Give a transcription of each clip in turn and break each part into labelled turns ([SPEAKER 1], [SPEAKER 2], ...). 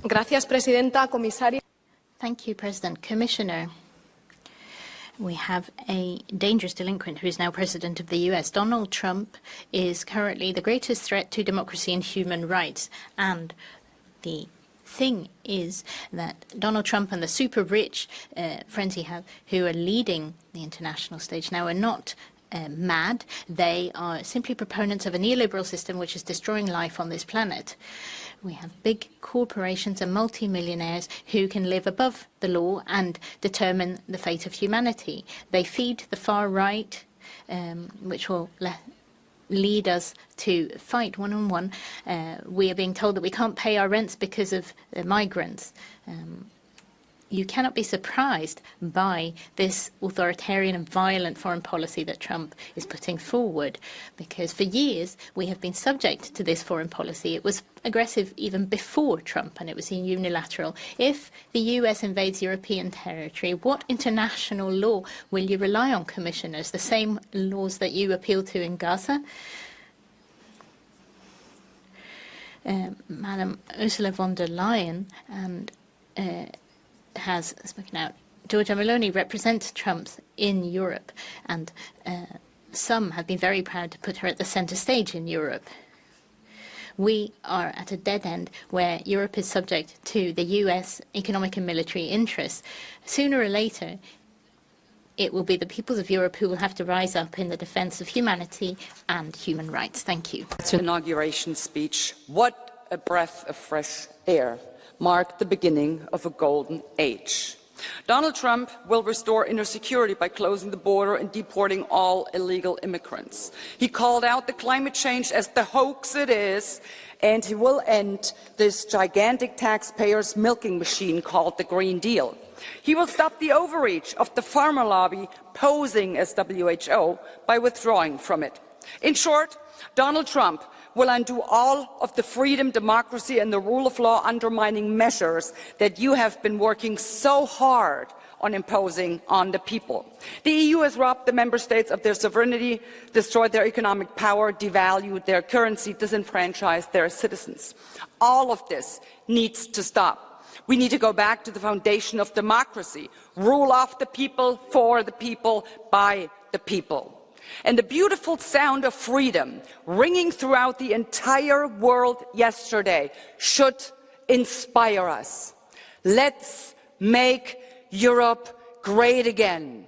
[SPEAKER 1] Gracias, Presidenta, Comisaria.
[SPEAKER 2] Thank you, President. Commissioner, we have a dangerous delinquent who is now President of the US. Donald Trump is currently the greatest threat to democracy and human rights. And the thing is that Donald Trump and the super rich friends he has who are leading the international stage now are not mad. They are simply proponents of a neoliberal system which is destroying life on this planet. We have big corporations and multimillionaires who can live above the law and determine the fate of humanity. They feed the far right, which will lead us to fight one-on-one. We are being told that we can't pay our rents because of the migrants. You cannot be surprised by this authoritarian and violent foreign policy that Trump is putting forward, because for years we have been subject to this foreign policy. It was aggressive even before Trump, and it was unilateral. If the US invades European territory, what international law will you rely on, commissioners? The same laws that you appeal to in Gaza? Madam Ursula von der Leyen and has spoken out. Giorgia Meloni represents Trump in Europe, and some have been very proud to put her at the center stage in Europe. We are at a dead end where Europe is subject to the US economic and military interests. Sooner or later, it will be the peoples of Europe who will have to rise up in the defense of humanity and human rights. Thank you.
[SPEAKER 3] Inauguration speech. What a breath of fresh air. Marked the beginning of a golden age. Donald Trump will restore inner security by closing the border and deporting all illegal immigrants. He called out the climate change as the hoax it is, and he will end this gigantic taxpayers' milking machine called the Green Deal. He will stop the overreach of the pharma lobby posing as WHO by withdrawing from it. In short, Donald Trump will undo all of the freedom, democracy and the rule of law undermining measures that you have been working so hard on imposing on the people. The EU has robbed the member states of their sovereignty, destroyed their economic power, devalued their currency, disenfranchised their citizens. All of this needs to stop. We need to go back to the foundation of democracy, rule of the people, for the people, by the people. And the beautiful sound of freedom ringing throughout the entire world yesterday should inspire us. Let's make Europe great again.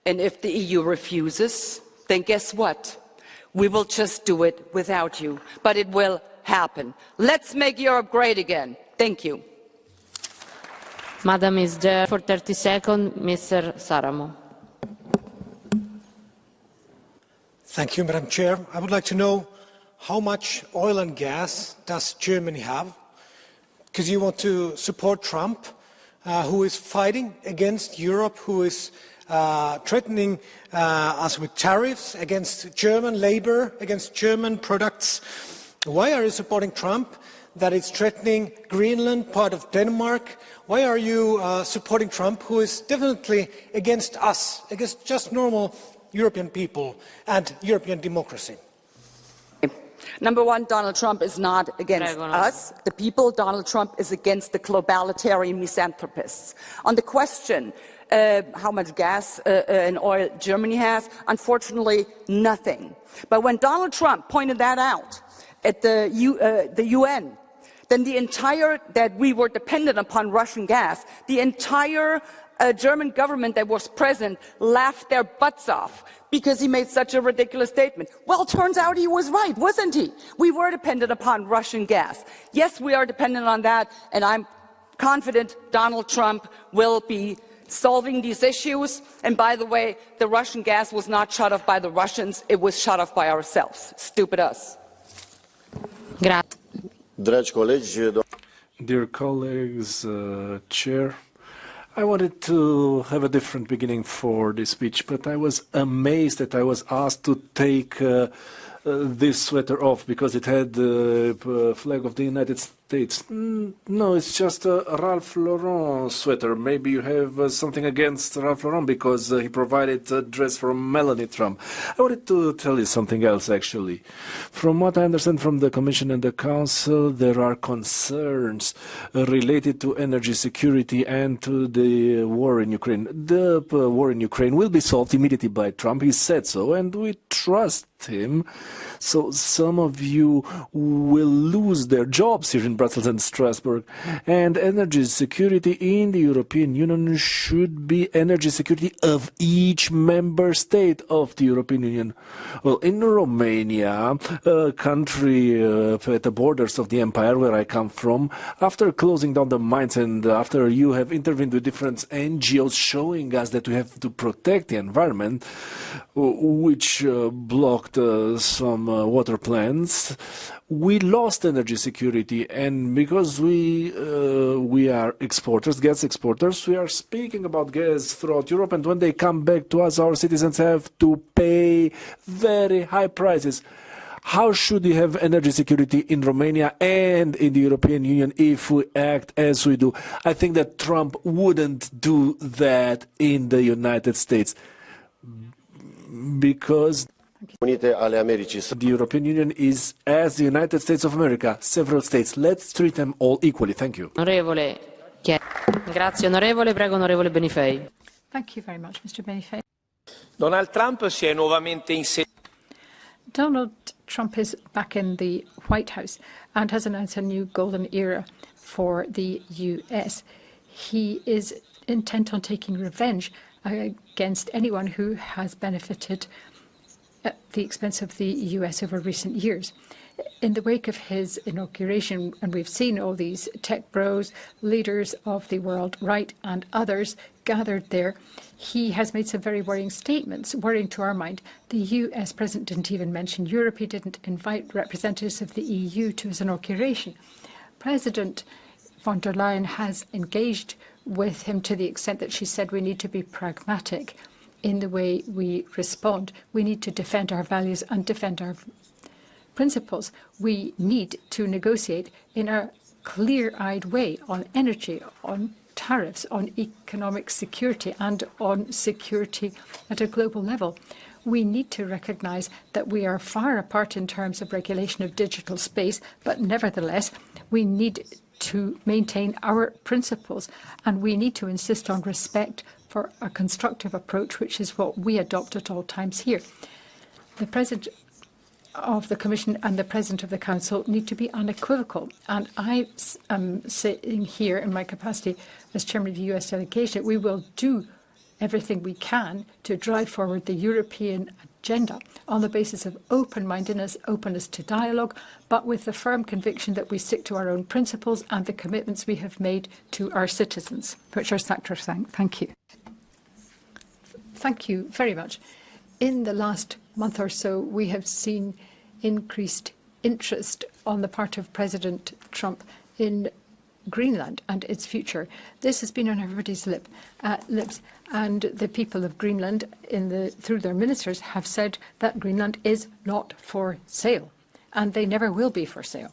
[SPEAKER 3] And if the EU refuses, then guess what? We will just do it without you. But it will happen. Let's make Europe great again. Thank you.
[SPEAKER 4] Madam is there for 30 seconds. Mr. Saramo.
[SPEAKER 5] Thank you, Madam Chair. I would like to know how much oil and gas does Germany have? Because you want to support Trump, who is fighting against Europe, who is threatening us with tariffs against German labor, against German products. Why are you supporting Trump that is threatening Greenland, part of Denmark? Why are you supporting Trump, who is definitely against us, against just normal European people and European democracy?
[SPEAKER 3] Number one, Donald Trump is not against us, the people. Donald Trump is against the globalitarian misanthropists. On the question how much gas and oil Germany has, unfortunately, nothing. But when Donald Trump pointed that out at the UN, then that we were dependent upon Russian gas, the entire German government that was present laughed their butts off because he made such a ridiculous statement. Well, it turns out he was right, wasn't he? We were dependent upon Russian gas. Yes, we are dependent on that, and I'm confident Donald Trump will be solving these issues. And by the way, the Russian gas was not shut off by the Russians, it was shut off by ourselves. Stupid us.
[SPEAKER 6] Dear colleagues, Chair, I wanted to have a different beginning for this speech, but I was amazed that I was asked to take this sweater off because it had the flag of the United States. No, it's just a Ralph Lauren sweater. Maybe you have something against Ralph Lauren because he provided a dress for Melanie Trump. I wanted to tell you something else, actually. From what I understand from the Commission and the Council, there are concerns related to energy security and to the war in Ukraine. The war in Ukraine will be solved immediately by Trump. He said so, and we trust him. So some of you will lose their jobs here in Brussels and Strasbourg. And energy security in the European Union should be energy security of each member state of the European Union. Well, in Romania, a country at the borders of the empire where I come from, after closing down the mines and after you have intervened with different NGOs showing us that we have to protect the environment, which blocked some water plants, we lost energy security, and because we are exporters, gas exporters, we are speaking about gas throughout Europe, and when they come back to us, our citizens have to pay very high prices. How should you have energy security in Romania and in the European Union if we act as we do? I think that Trump wouldn't do that in the United States because the European Union is as the United States of America, several states. Let's treat them all equally. Thank you.
[SPEAKER 4] Grazie onorevole, prego onorevole Benifei.
[SPEAKER 7] Thank you very much, Mr. Benifei.
[SPEAKER 8] Donald Trump si è nuovamente insediato.
[SPEAKER 7] Donald Trump is back in the White House and has announced a new golden era for the US. He is intent on taking revenge against anyone who has benefited at the expense of the US over recent years. In the wake of his inauguration, and we've seen all these tech bros, leaders of the world right and others gathered there, he has made some very worrying statements, worrying to our mind. The US president didn't even mention Europe. He didn't invite representatives of the EU to his inauguration. President von der Leyen has engaged with him to the extent that she said we need to be pragmatic in the way we respond. We need to defend our values and defend our principles. We need to negotiate in a clear-eyed way on energy, on tariffs, on economic security, and on security at a global level. We need to recognize that we are far apart in terms of regulation of digital space, but nevertheless, we need to maintain our principles, and we need to insist on respect for a constructive approach, which is what we adopt at all times here. The President of the Commission and the President of the Council need to be unequivocal, and I am sitting here in my capacity as Chairman of the US delegation. We will do everything we can to drive forward the European agenda on the basis of open-mindedness, openness to dialogue, but with the firm conviction that we stick to our own principles and the commitments we have made to our citizens, which are sacrosanct. Thank you. Thank you very much. In the last month or so, we have seen increased interest on the part of President Trump in Greenland and its future. This has been on everybody's lips, and the people of Greenland, through their ministers, have said that Greenland is not for sale, and they never will be for sale.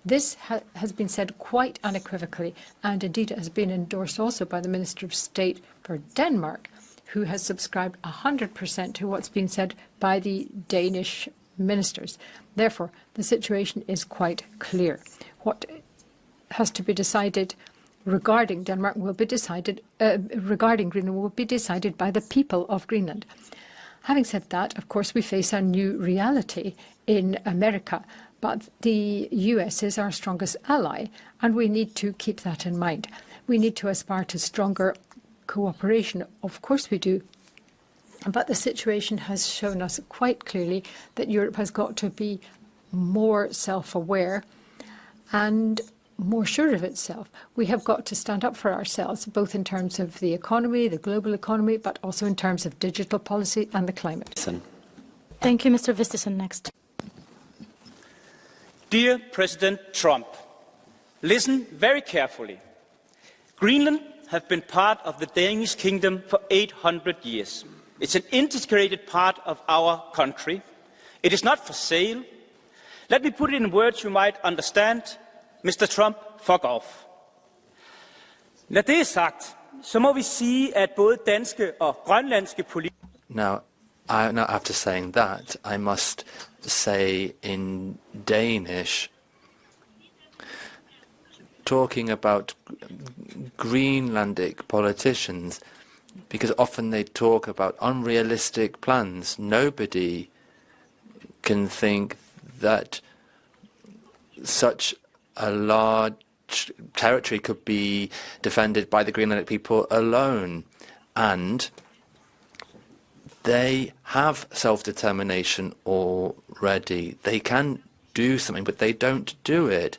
[SPEAKER 7] This has been said quite unequivocally, and indeed it has been endorsed also by the Minister of State for Denmark, who has subscribed 100% to what's been said by the Danish ministers. Therefore, the situation is quite clear. What has to be decided regarding Denmark will be decided, regarding Greenland will be decided by the people of Greenland. Having said that, of course, we face a new reality in America, but the US is our strongest ally, and we need to keep that in mind. We need to aspire to stronger cooperation. Of course we do. But the situation has shown us quite clearly that Europe has got to be more self-aware and more sure of itself. We have got to stand up for ourselves, both in terms of the economy, the global economy, but also in terms of digital policy and the climate.
[SPEAKER 2] Thank you, Mr. Vistisen. Next.
[SPEAKER 8] Dear President Trump, listen very carefully. Greenland has been part of the Danish kingdom for 800 years. It's an integrated part of our country. It is not for sale. Let me put it in words you might understand. Mr. Trump, fuck off. Når det er sagt, så må vi sige, at både danske og grønlandske politikere...
[SPEAKER 9] Now, after saying that, I must say in Danish, talking about Greenlandic politicians, because often they talk about unrealistic plans. Nobody can think that such a large territory could be defended by the Greenlandic people alone. And they have self-determination already. They can do something, but they don't do it.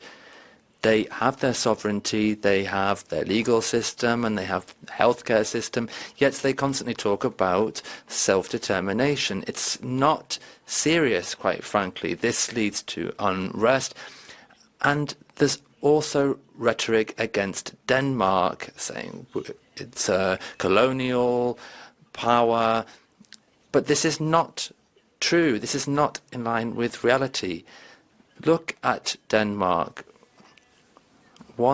[SPEAKER 9] They have their sovereignty, they have their legal system, and they have the healthcare system, yet they constantly talk about self-determination. It's not serious, quite frankly. This leads to unrest, and there's also rhetoric against Denmark, saying it's a colonial power, but this is not true. This is not in line with reality. Look at Denmark. If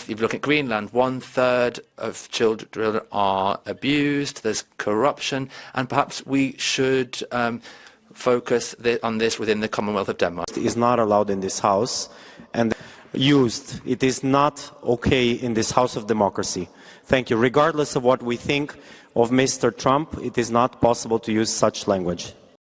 [SPEAKER 9] you look at Greenland, 1/3 of children are abused, there's corruption, and perhaps we should focus on this within the Commonwealth of Denmark.
[SPEAKER 10] It is not allowed in this House and used. It is not okay in this House of democracy. Thank you. Regardless of what we think of Mr. Trump, it is not possible to use such language.